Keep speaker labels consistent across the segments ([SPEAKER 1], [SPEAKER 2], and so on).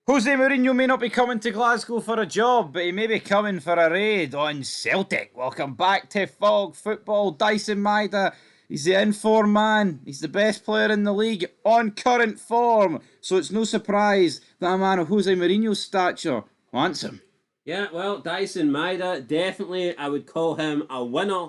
[SPEAKER 1] Jose Mourinho may not be coming to Glasgow for a job, but he may be coming for a raid on Celtic. Welcome back to Fog Football. Daizen Maida, he's the inform man. He's the best player in the league on current form. So it's no surprise that a man of Jose Mourinho's stature wants him.
[SPEAKER 2] Yeah, well, Daizen Maida, definitely I would call him a winner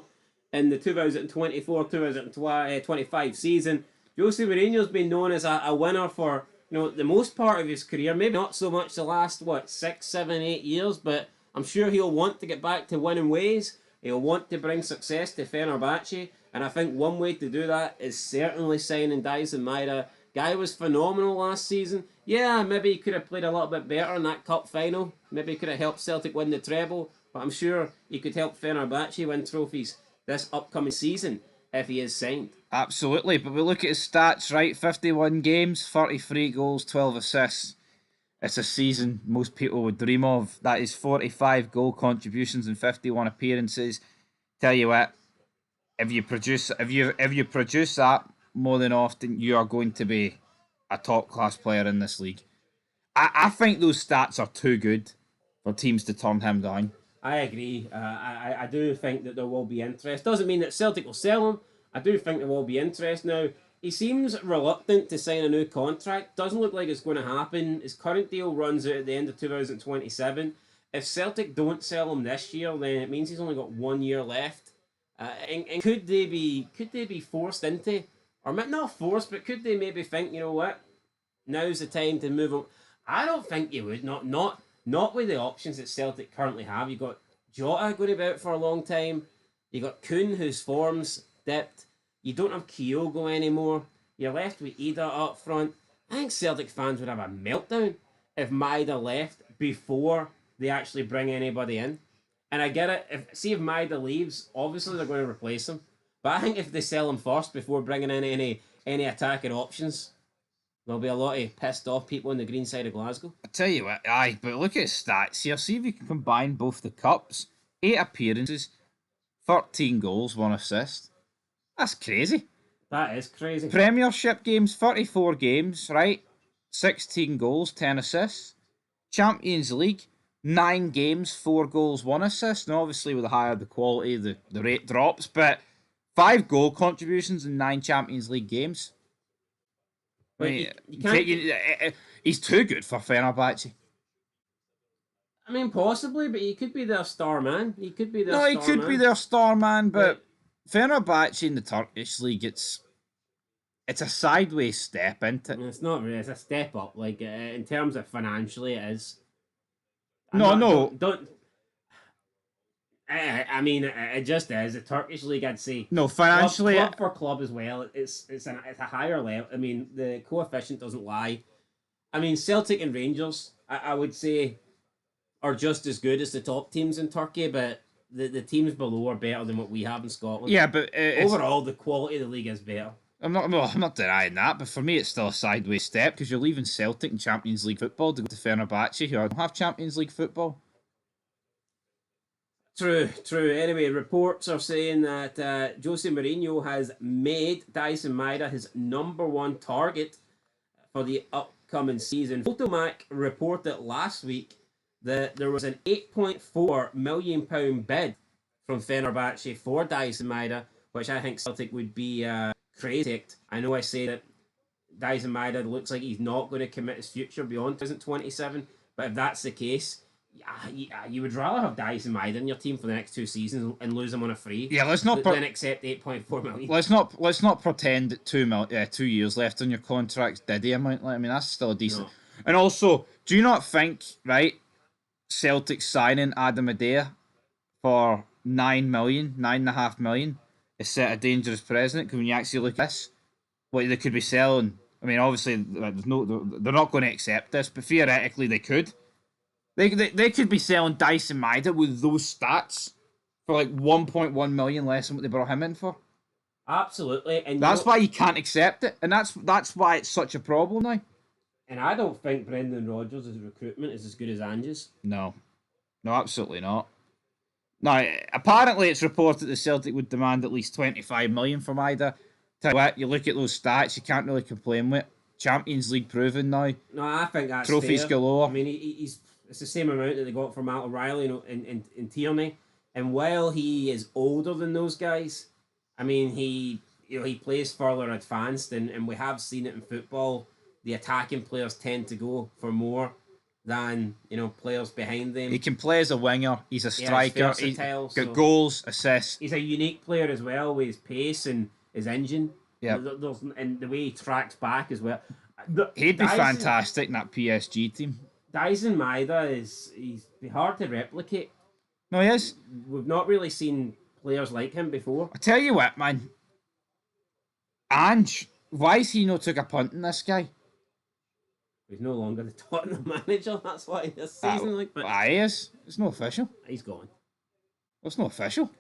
[SPEAKER 2] in the 2024-2025 season. Jose Mourinho's been known as a winner for the most part of his career. Maybe not so much the last, 6, 7, 8 years, but I'm sure he'll want to get back to winning ways. He'll want to bring success to Fenerbahce, and I think one way to do that is certainly signing Daizen Maida. Guy was phenomenal last season. Yeah, maybe he could have played a little bit better in that cup final. Maybe he could have helped Celtic win the treble. But I'm sure he could help Fenerbahce win trophies this upcoming season if he is signed.
[SPEAKER 1] Absolutely, but we look at his stats, right? 51 games, 33 goals, 12 assists. It's a season most people would dream of. That is 45 goal contributions and 51 appearances. Tell you what, if you produce that more than often, you are going to be a top class player in this league. I think those stats are too good for teams to turn him down.
[SPEAKER 2] I agree. I do think that there will be interest. Doesn't mean that Celtic will sell him. I do think there will be interest. Now, he seems reluctant to sign a new contract. Doesn't look like it's going to happen. His current deal runs out at the end of 2027. If Celtic don't sell him this year, then it means he's only got 1 year left. And could they be forced into, or not forced, but could they maybe think, you know what, now's the time to move on? I don't think you would. Not with the options that Celtic currently have. You got Jota going to be out for a long time. You got Kuhn, whose form's dipped. You don't have Kyogo anymore. You're left with Ida up front. I think Celtic fans would have a meltdown if Maida left before they actually bring anybody in. And I get it. If Maida leaves, obviously they're going to replace him. But I think if they sell him first before bringing in any attacking options, there'll be a lot of pissed off people on the green side of Glasgow.
[SPEAKER 1] I tell you what, aye, but look at his stats here. See if you can combine both the cups. 8 appearances, 13 goals, 1 assist. That's crazy.
[SPEAKER 2] That is crazy.
[SPEAKER 1] Premiership games, 34 games, right? 16 goals, 10 assists. Champions League, 9 games, 4 goals, 1 assist. And obviously, with the higher the quality, the rate drops. But 5 goal contributions in 9 Champions League games. I mean, he's too good for Fenerbahce.
[SPEAKER 2] I mean, possibly, but he could be their star man. He could be their
[SPEAKER 1] No, he could be their star man, but Fenerbahce in the Turkish league, it's a sideways step, isn't it?
[SPEAKER 2] It's not really. It's a step up. Like in terms of financially, it is. Don't. I mean, it just is. The Turkish league, I'd say.
[SPEAKER 1] No, financially,
[SPEAKER 2] club for club as well. It's a higher level. I mean, the coefficient doesn't lie. I mean, Celtic and Rangers, I would say, are just as good as the top teams in Turkey, but the teams below are better than what we have in Scotland.
[SPEAKER 1] Yeah, but
[SPEAKER 2] overall, the quality of the league is better.
[SPEAKER 1] I'm not denying that, but for me, it's still a sideways step because you're leaving Celtic and Champions League football to go to Fenerbahce, who don't have Champions League football.
[SPEAKER 2] True. Anyway, reports are saying that Jose Mourinho has made Daizen Maida his #1 target for the upcoming season. Photomac reported last week that there was an £8.4 million bid from Fenerbahce for Daizen Maida, which I think Celtic would be crazy. I know I say that Daizen Maida looks like he's not going to commit his future beyond 2027, but if that's the case, you would rather have Daizen Maida in your team for the next 2 seasons and lose him on a free.
[SPEAKER 1] Yeah, let's not
[SPEAKER 2] than accept 8.4 million.
[SPEAKER 1] Let's not pretend that 2 years left on your contract's Diddy amount. I mean, that's still a decent. No. And also, do you not think, right, Celtic signing Adam Maeda for 9 million, 9.5 million is set a dangerous precedent? Because when you actually look at this, what they could be selling. I mean, obviously, they're not going to accept this, but theoretically they could. They could be selling Daizen Maida with those stats for like 1.1 million less than what they brought him in for.
[SPEAKER 2] Absolutely, and
[SPEAKER 1] that's why you can't accept it, and that's why it's such a problem now.
[SPEAKER 2] And I don't think Brendan Rodgers' recruitment is as good as Ange's.
[SPEAKER 1] No, absolutely not. Now, apparently it's reported that Celtic would demand at least 25 million for Maida. Tell you what, you look at those stats, you can't really complain with. Champions League proven now.
[SPEAKER 2] No, I think that's
[SPEAKER 1] Trophies
[SPEAKER 2] fair.
[SPEAKER 1] galore.
[SPEAKER 2] I mean, he's it's the same amount that they got from Matt O'Reilly in Tierney. And while he is older than those guys, I mean, he plays further advanced, and we have seen it in football. The attacking players tend to go for more than players behind them.
[SPEAKER 1] He can play as a winger. He's a striker. He's got
[SPEAKER 2] so
[SPEAKER 1] goals, assists.
[SPEAKER 2] he's a unique player as well with his pace and his engine.
[SPEAKER 1] Yeah,
[SPEAKER 2] and the way he tracks back as well.
[SPEAKER 1] He'd be fantastic in that PSG team.
[SPEAKER 2] Daizen Maida he's hard to replicate.
[SPEAKER 1] No, he is.
[SPEAKER 2] We've not really seen players like him before.
[SPEAKER 1] I tell you what, man. Ange, why is he not took a punt in this guy?
[SPEAKER 2] He's no longer the Tottenham manager. That's why this season but
[SPEAKER 1] he is. It's not official.
[SPEAKER 2] He's gone.
[SPEAKER 1] It's not official.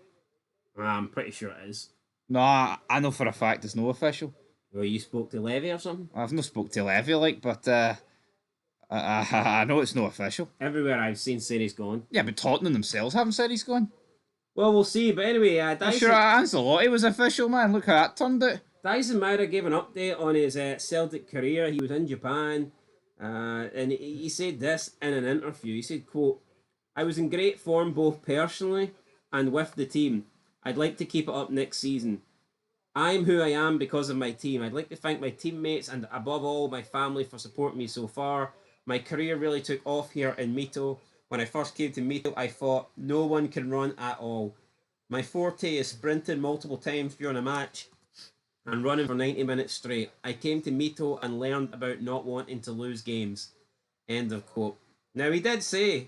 [SPEAKER 2] I'm pretty sure it is.
[SPEAKER 1] No, I know for a fact it's not official.
[SPEAKER 2] Well, you spoke to Levy or something?
[SPEAKER 1] I've not spoke to Levy, but I know it's not official.
[SPEAKER 2] Everywhere I've seen said he's gone.
[SPEAKER 1] Yeah, but Tottenham themselves haven't said he's gone.
[SPEAKER 2] Well, we'll see. But anyway,
[SPEAKER 1] I'm sure Ancelotti was official, man. Look how that turned out.
[SPEAKER 2] Daizen Maeda gave an update on his Celtic career. He was in Japan, and he said this in an interview. He said, quote, "I was in great form both personally and with the team. I'd like to keep it up next season. I'm who I am because of my team. I'd like to thank my teammates and above all my family for supporting me so far. My career really took off here in Mito. When I first came to Mito, I thought no one can run at all. My forte is sprinting multiple times during a match and running for 90 minutes straight. I came to Mito and learned about not wanting to lose games." End of quote. Now, he did say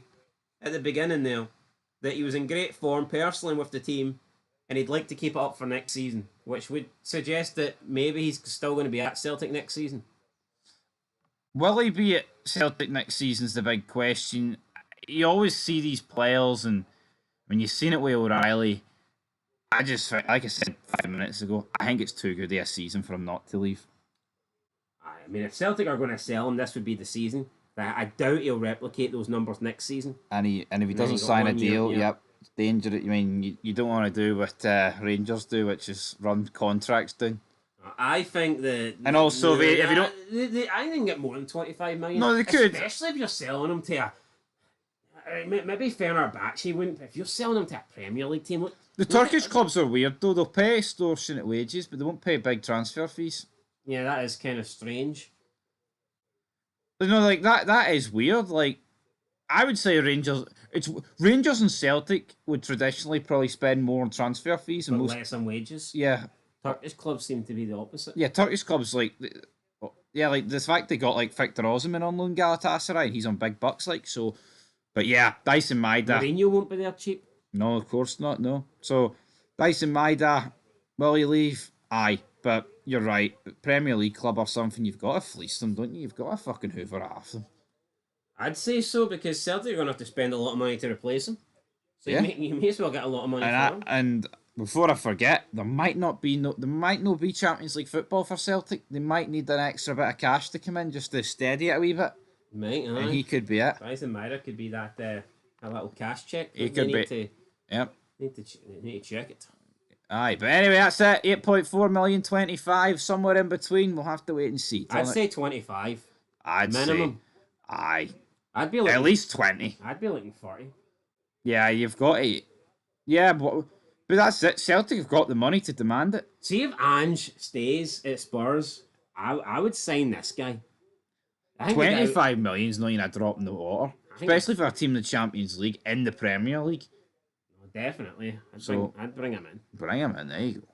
[SPEAKER 2] at the beginning there that he was in great form personally with the team and he'd like to keep it up for next season, which would suggest that maybe he's still going to be at Celtic next season.
[SPEAKER 1] Will he be at Celtic next season's the big question. You always see these players, and when you've seen it with O'Reilly, I just, like I said 5 minutes ago, I think it's too good a season for him not to leave.
[SPEAKER 2] I mean, if Celtic are going to sell him, this would be the season. I doubt he'll replicate those numbers next season.
[SPEAKER 1] And if he doesn't sign a deal, yep, it's dangerous. I mean, you don't want to do what Rangers do, which is run contracts down.
[SPEAKER 2] I think that...
[SPEAKER 1] And also, if you don't...
[SPEAKER 2] I think get more than 25 million.
[SPEAKER 1] No, they could.
[SPEAKER 2] Especially if you're selling them to a... Maybe Fenerbahce wouldn't, but if you're selling them to a Premier League team...
[SPEAKER 1] The Turkish clubs are weird, though. They'll pay extortionate wages, but they won't pay big transfer fees.
[SPEAKER 2] Yeah, that is kind of strange.
[SPEAKER 1] You know, like, that is weird. Like, I would say Rangers and Celtic would traditionally probably spend more on transfer fees.
[SPEAKER 2] But less on wages.
[SPEAKER 1] Yeah.
[SPEAKER 2] Turkish clubs seem to be the opposite.
[SPEAKER 1] Yeah, Turkish clubs, like the fact they got, like, Victor Osimhen on loan Galatasaray, he's on big bucks, like, so... But yeah, Daizen Maida...
[SPEAKER 2] Mourinho won't be there cheap.
[SPEAKER 1] No, of course not, no. So, Daizen Maida, will he leave? Aye, but you're right. Premier League club or something, you've got to fleece them, don't you? You've got to fucking hoover half them.
[SPEAKER 2] I'd say so, because Celtic are going to have to spend a lot of money to replace him. So yeah. you may as well get a lot of money for him.
[SPEAKER 1] And before I forget, there might not be Champions League football for Celtic. They might need an extra bit of cash to come in just to steady it a wee bit.
[SPEAKER 2] Might,
[SPEAKER 1] and he could be it.
[SPEAKER 2] Daizen Maida could be that a little cash check.
[SPEAKER 1] He could be. Yep.
[SPEAKER 2] Need to check it.
[SPEAKER 1] Aye, but anyway, that's it. 8.4 million, 25, somewhere in between. We'll have to wait and see.
[SPEAKER 2] I'd say 25.
[SPEAKER 1] I'd
[SPEAKER 2] minimum.
[SPEAKER 1] Say, aye.
[SPEAKER 2] I'd be looking,
[SPEAKER 1] at least 20.
[SPEAKER 2] I'd be looking 40.
[SPEAKER 1] Yeah, you've got it. Yeah, but that's it. Celtic have got the money to demand it.
[SPEAKER 2] See if Ange stays at Spurs, I would sign this guy.
[SPEAKER 1] 25 million is not even a drop in the water, especially for a team in the Champions League in the Premier League.
[SPEAKER 2] Definitely. I'd bring him in.
[SPEAKER 1] Bring him in, there you go.